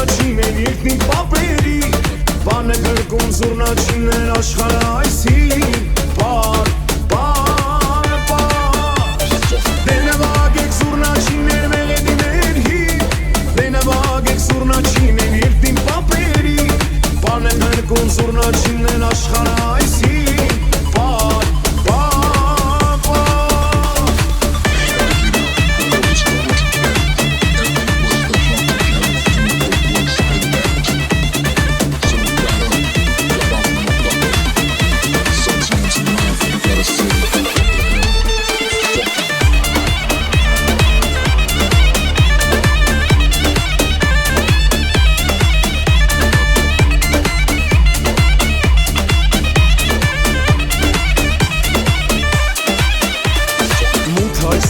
զուրնաչիներ երկնի պապերի բան է գրկում զուրնաչիներ աշխարհ այսին պար դենավագեք զուրնաչիներ մեղեդիներ հին դենավագեք զուրնաչիներ երկնի պապերի բան է գրկում զուրնաչիներ աշխարհ այսին պար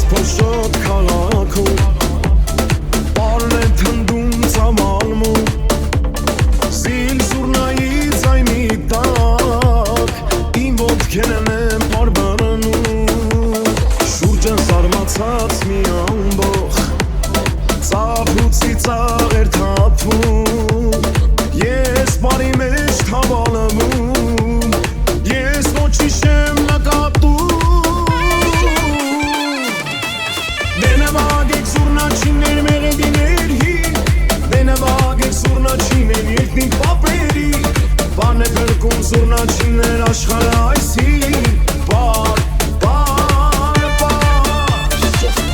Փոշոտ քաղաքում Պարն է թնդում ծամալմում Զիլ զուրնայի ձայնի տակ Իմ ոտքերն եմ պարբարանում Շուրջը զարմացած մի ամբոխ Ծաղրուցի ծաղեր թափվում Ես բարի մեջ թավալվում Ես ոչիշ եմ նկատում Դենավագեք զուրնաչիներ մեղեդիներ հին Դենավագեք զուրնաչիներ երկնի պապերի բան է գրկում զուրնաչիներ աշխարհ այսին պար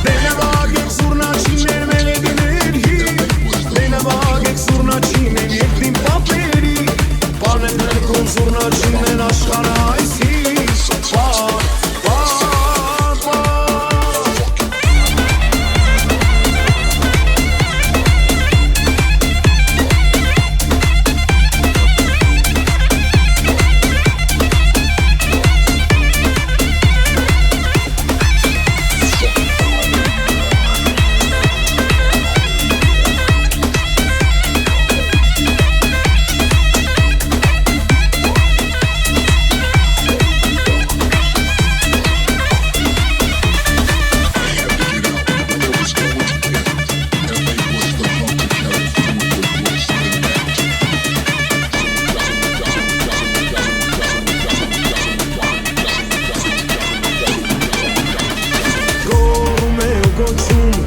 Դենավագեք զուրնաչիներ մեղեդիներ հին Դենավագեք զուրնաչիներ երկնի պապերի բան է գրկում զուրնաչիներ աշխարհ այսին պար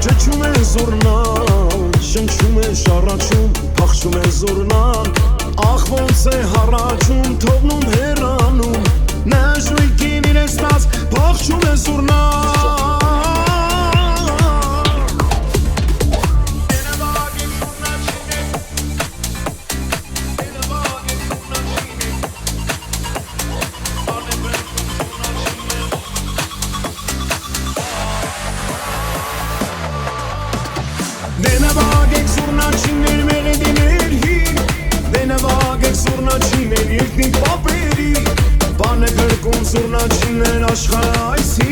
Ճչում է զուրնան, շնչում է շառաչում, փախչում է զուրնան Ախ ոնց է հառաչում, թողնում հեռանում Նժույքին իրեն ստաց, փախչում է զուրնան Դենավագեք զուրնաչիներ մեղեդիներ հին Դենավագեք զուրնաչիներ երկնի պապերի բան է գրկում զուրնաչիներ աշխարհ այսին